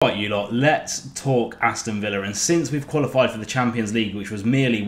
Right, you lot, let's talk Aston Villa. And since we've qualified for the Champions League, which was merely,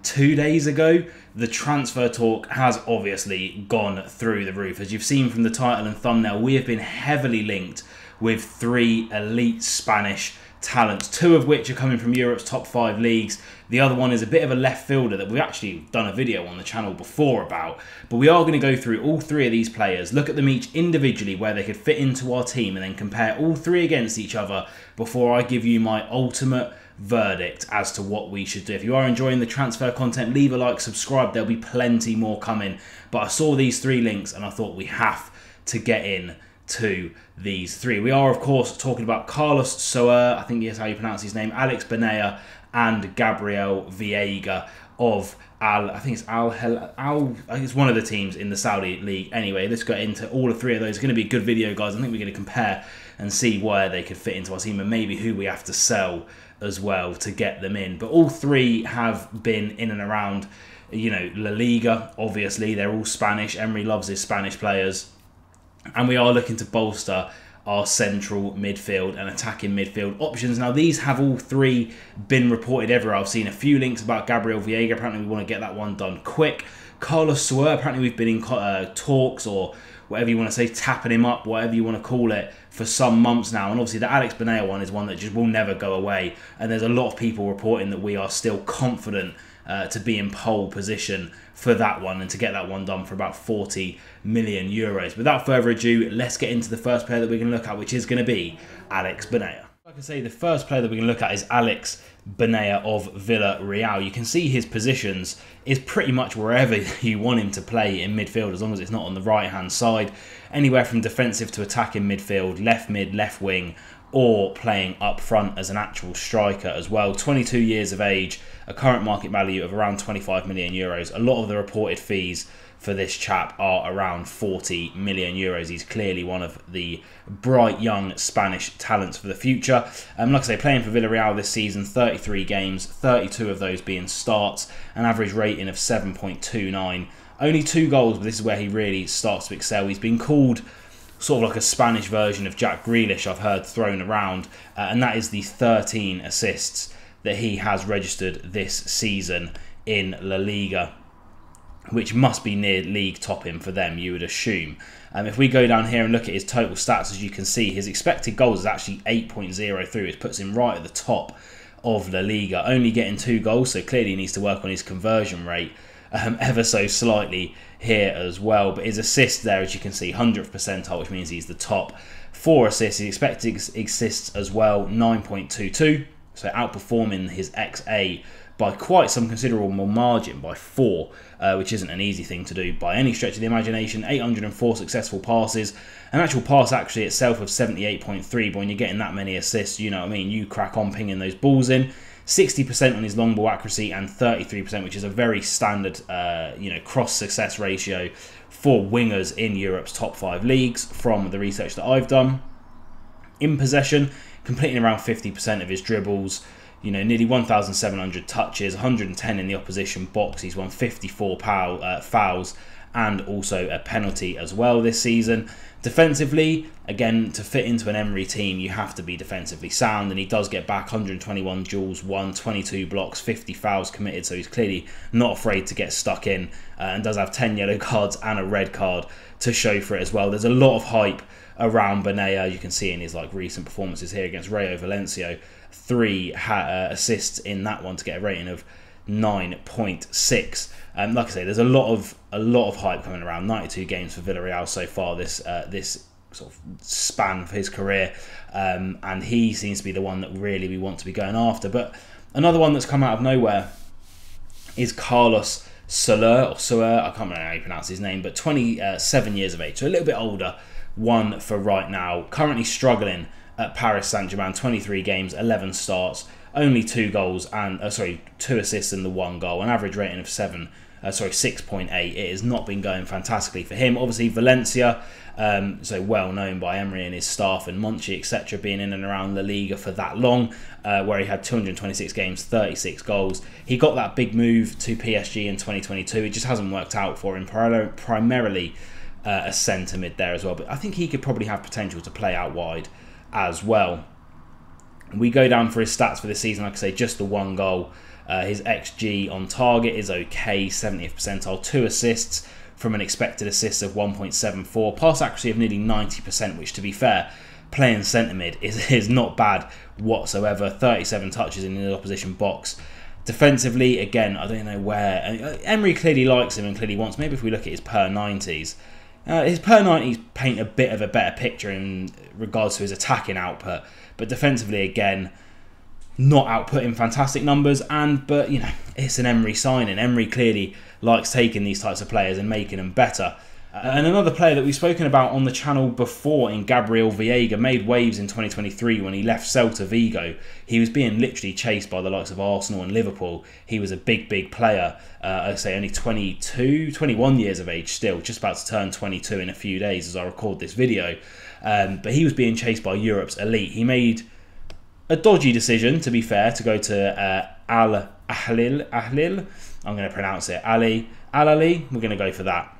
2 days ago, the transfer talk has obviously gone through the roof. As you've seen from the title and thumbnail, we have been heavily linked with 3 elite Spanish talents, 2 of which are coming from Europe's top 5 leagues. The other one is a bit of a left fielder that we've actually done a video on the channel before about. But we are going to go through all 3 of these players, look at them each individually where they could fit into our team, and then compare all 3 against each other before I give you my ultimate verdict as to what we should do. If you are enjoying the transfer content, leave a like, subscribe, there'll be plenty more coming. But I saw these 3 links and I thought we have to get in to these 3. We are, of course, talking about Carlos Soler, I think that's how you pronounce his name, Alex Baena, and Gabriel Veiga of I think it's one of the teams in the Saudi league. Anyway, let's get into all 3 of those. It's going to be a good video, guys. I think we're going to compare and see where they could fit into our team and maybe who we have to sell as well to get them in. But all 3 have been in and around, La Liga. Obviously, they're all Spanish. Emery loves his Spanish players. And we are looking to bolster our central midfield and attacking midfield options. Now, these have all 3 been reported everywhere. I've seen a few links about Gabriel Veiga. Apparently, we want to get that one done quick. Carlos Soler, apparently we've been in talks, or whatever you want to say, tapping him up, whatever you want to call it, for some months now. And obviously, the Alex Baena one is one that just will never go away. And there's a lot of people reporting that we are still confident to be in pole position for that one and to get that one done for about 40 million euros. Without further ado, let's get into the first player that we're going to look at, which is going to be Alex Baena. Like I say, the first player that we're going to look at is Alex Baena of Villarreal. You can see his positions is pretty much wherever you want him to play in midfield, as long as it's not on the right-hand side. Anywhere from defensive to attacking midfield, left mid, left wing, or playing up front as an actual striker as well. 22 years of age, a current market value of around 25 million euros. A lot of the reported fees for this chap are around 40 million euros. He's clearly one of the bright young Spanish talents for the future. Like I say, playing for Villarreal this season, 33 games, 32 of those being starts, an average rating of 7.29. Only 2 goals, but this is where he really starts to excel. He's been called sort of like a Spanish version of Jack Grealish, I've heard thrown around, and that is the 13 assists that he has registered this season in La Liga, which must be near league topping for them, you would assume. If we go down here and look at his total stats, as you can see, his expected goals is actually 8.03, which puts him right at the top of La Liga, only getting 2 goals, so clearly he needs to work on his conversion rate ever so slightly here as well. But his assists there, as you can see, 100th percentile, which means he's the top. 4 assists, his expected assists as well, 9.22, so outperforming his XA by quite some considerable margin, by 4, which isn't an easy thing to do by any stretch of the imagination. 804 successful passes, an actual pass actually itself of 78.3, but when you're getting that many assists, you know what I mean, you crack on pinging those balls in. 60% on his long ball accuracy and 33%, which is a very standard, cross success ratio for wingers in Europe's top 5 leagues from the research that I've done. In possession, completing around 50% of his dribbles, nearly 1,700 touches, 110 in the opposition box. He's won 54 fouls and also a penalty as well this season. Defensively, again, to fit into an Emery team, you have to be defensively sound, and he does get back 121 duels won, 22 blocks, 50 fouls committed, so he's clearly not afraid to get stuck in, and does have 10 yellow cards and a red card to show for it as well. There's a lot of hype around Baena. You can see in his recent performances here against Rayo Valencia, 3 assists in that one to get a rating of 9.6. Like I say, there's a lot of hype coming around. 92 games for Villarreal so far this sort of span of his career, and he seems to be the one that really we want to be going after. But another one that's come out of nowhere is Carlos Soler, I can't remember how you pronounce his name, but 27 years of age, so a little bit older one for right now. Currently struggling at Paris Saint-Germain, 23 games, 11 starts, only 2 goals and 2 assists and the 1 goal, an average rating of 6.8. It has not been going fantastically for him. Obviously Valencia, so well known by Emery and his staff and Monchi, etc., being in and around La Liga for that long, where he had 226 games, 36 goals. He got that big move to PSG in 2022. It just hasn't worked out for him, primarily a centre mid there as well. But I think he could probably have potential to play out wide as well. We go down for his stats for this season, like I say, just the 1 goal. His XG on target is okay, 70th percentile, 2 assists from an expected assist of 1.74, pass accuracy of nearly 90%, which, to be fair, playing centre mid is not bad whatsoever. 37 touches in the opposition box. Defensively, again, I don't know where. Emery clearly likes him and clearly wants. Maybe if we look at his per 90s, his per 90s paint a bit of a better picture in regards to his attacking output, but defensively, again, not outputting fantastic numbers. But you know, it's an Emery signing. Emery clearly likes taking these types of players and making them better. And another player that we've spoken about on the channel before in Gabriel Veiga made waves in 2023 when he left Celta Vigo. He was being literally chased by the likes of Arsenal and Liverpool. He was a big player. I'd say only 21 years of age still, just about to turn 22 in a few days as I record this video. But he was being chased by Europe's elite. He made a dodgy decision, to be fair, to go to Al Ahlil. I'm going to pronounce it Al Ahly. We're going to go for that.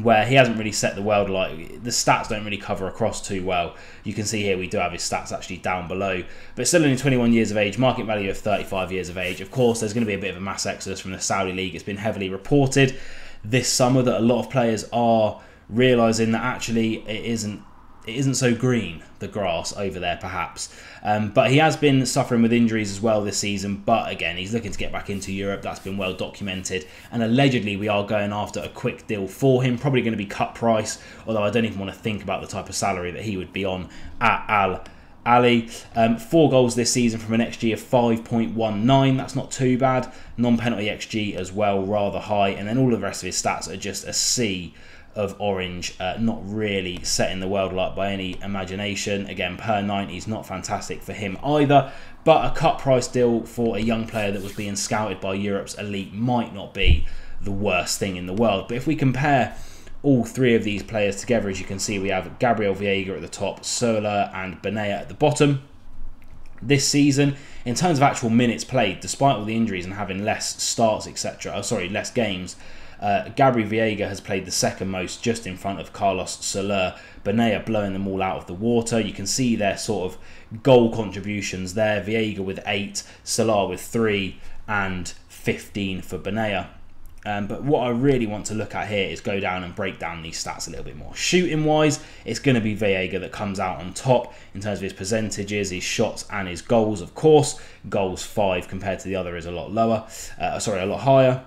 Where he hasn't really set the world alight. The stats don't really cover across too well. You can see here we do have his stats actually down below. But still only 21 years of age, market value of 35 years of age. Of course, there's going to be a bit of a mass exodus from the Saudi League. It's been heavily reported this summer that a lot of players are realising that actually it isn't so green, the grass over there perhaps. But he has been suffering with injuries as well this season. But again, he's looking to get back into Europe. That's been well documented. And allegedly we are going after a quick deal for him. Probably going to be cut price. Although I don't even want to think about the type of salary that he would be on at Al Ahly. 4 goals this season from an XG of 5.19. That's not too bad. Non-penalty XG as well, rather high. And then all of the rest of his stats are just a C of orange, not really setting the world alight by any imagination. Again, per 90 is not fantastic for him either, but a cut price deal for a young player that was being scouted by Europe's elite might not be the worst thing in the world. But if we compare all 3 of these players together, as you can see, we have Gabriel Veiga at the top, Soler and Bena at the bottom. This season, in terms of actual minutes played, despite all the injuries and having less starts, etc., less games, Gabri Veiga has played the second most, just in front of Carlos Soler. Baena blowing them all out of the water. You can see their sort of goal contributions there. Veiga with 8, Soler with 3, and 15 for Baena. But what I really want to look at here is go down and break down these stats a little bit more. Shooting wise, it's going to be Veiga that comes out on top in terms of his percentages, his shots and his goals, of course. Goals 5 compared to the other is a lot lower. A lot higher.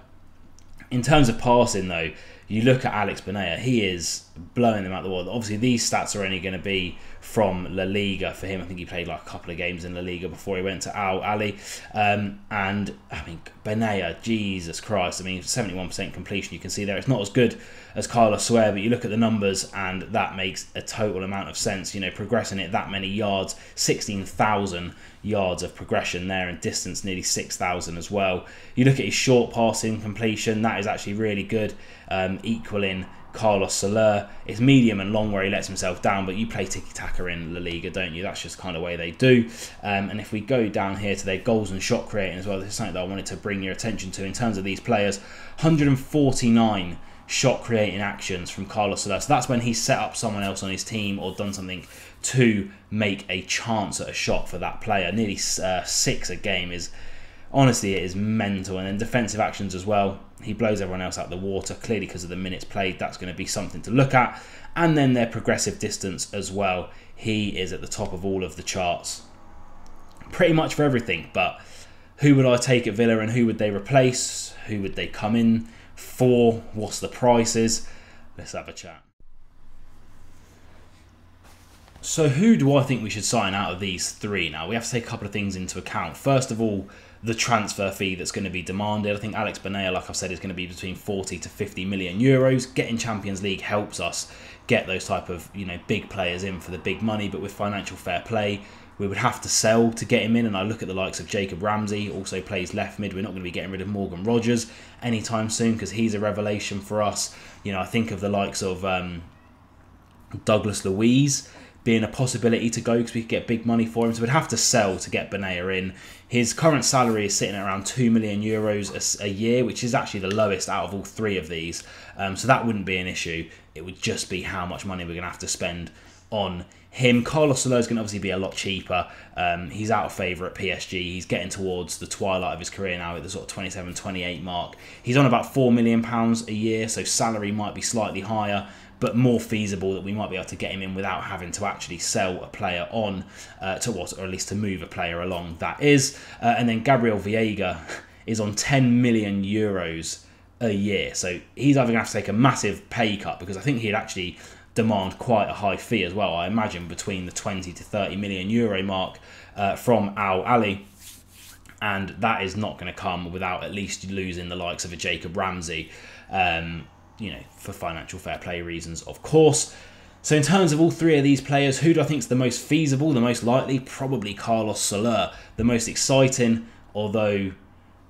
In terms of passing, though, you look at Alex Baena, he is blowing them out the water. Obviously, these stats are only going to be from La Liga for him. I think he played like a couple of games in La Liga before he went to Al Ahly. And, I mean, Baena, Jesus Christ, I mean, 71% completion, you can see there. It's not as good as Carlos Soler, but you look at the numbers and that makes a total amount of sense. You know, progressing it that many yards, 16,000 yards of progression there, and distance nearly 6,000 as well. You look at his short passing completion, that is actually really good, equaling Carlos Soler. It's medium and long where he lets himself down, but you play tiki-taka in La Liga, don't you? That's just kind of the way they do. And if we go down here to their goals and shot creating as well, this is something that I wanted to bring your attention to in terms of these players. 149 shot creating actions from Carlos Soler. So that's when he set up someone else on his team or done something to make a chance at a shot for that player. Nearly 6 a game is, honestly, it is mental. And then defensive actions as well. He blows everyone else out of the water, clearly because of the minutes played. That's going to be something to look at. And then their progressive distance as well. He is at the top of all of the charts. Pretty much for everything. But who would I take at Villa and who would they replace? Who would they come in for? What's the prices? Let's have a chat. So who do I think we should sign out of these 3 now? We have to take a couple of things into account. First of all, the transfer fee that's going to be demanded. I think Alex Baena, like I've said, is going to be between 40 to 50 million euros. Getting Champions League helps us get those type of, you know, big players in for the big money, but with financial fair play, we would have to sell to get him in. And I look at the likes of Jacob Ramsey, also plays left mid. We're not going to be getting rid of Morgan Rogers anytime soon because he's a revelation for us. You know, I think of the likes of Douglas Luiz being a possibility to go because we could get big money for him. So we'd have to sell to get Baena in. His current salary is sitting at around 2 million euros a year, which is actually the lowest out of all 3 of these. So that wouldn't be an issue. It would just be how much money we're going to have to spend on him. Carlos Soler is going to obviously be a lot cheaper. He's out of favour at PSG. He's getting towards the twilight of his career now at the sort of 27, 28 mark. He's on about £4 million a year, so salary might be slightly higher, but more feasible that we might be able to get him in without having to actually sell a player on, or at least to move a player along, that is. And then Gabriel Veiga is on €10 million a year. So he's either going to have to take a massive pay cut, because I think he'd actually demand quite a high fee as well. I imagine between the 20 to 30 million euro mark from Al Ahly. And that is not going to come without at least losing the likes of a Jacob Ramsey, for financial fair play reasons, of course. So in terms of all three of these players, who do I think is the most feasible, the most likely? Probably Carlos Soler. The most exciting, although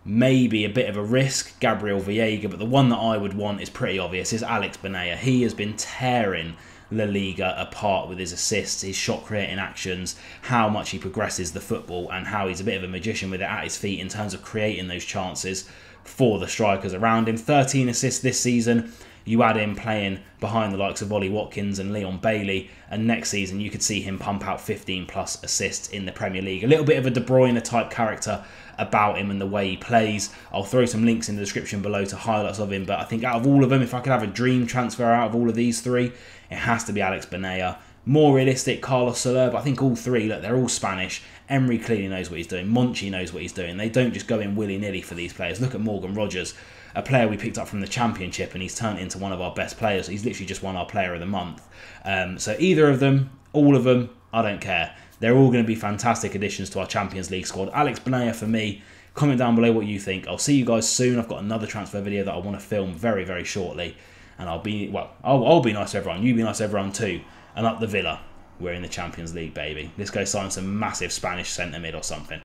maybe a bit of a risk, Gabriel Veiga. But the one that I would want is pretty obvious, is Alex Baena. He has been tearing La Liga apart with his assists, his shot creating actions, how much he progresses the football, and how he's a bit of a magician with it at his feet in terms of creating those chances for the strikers around him. 13 assists this season. You add in playing behind the likes of Ollie Watkins and Leon Bailey, and next season you could see him pump out 15 plus assists in the Premier League. A little bit of a De Bruyne type character about him and the way he plays. I'll throw some links in the description below to highlights of him, but I think out of all of them, if I could have a dream transfer out of all of these three, it has to be Alex Baena. More realistic, Carlos Soler, but I think all three, look, they're all Spanish. Emery clearly knows what he's doing. Monchi knows what he's doing. They don't just go in willy-nilly for these players. Look at Morgan Rogers, a player we picked up from the Championship, and he's turned into one of our best players. He's literally just won our Player of the Month. So either of them, all of them, I don't care. They're all going to be fantastic additions to our Champions League squad. Alex Baena for me. Comment down below what you think. I'll see you guys soon. I've got another transfer video that I want to film very, very shortly. And I'll be nice to everyone. You be nice to everyone too. And up the Villa, we're in the Champions League, baby. Let's go sign some massive Spanish centre mid or something.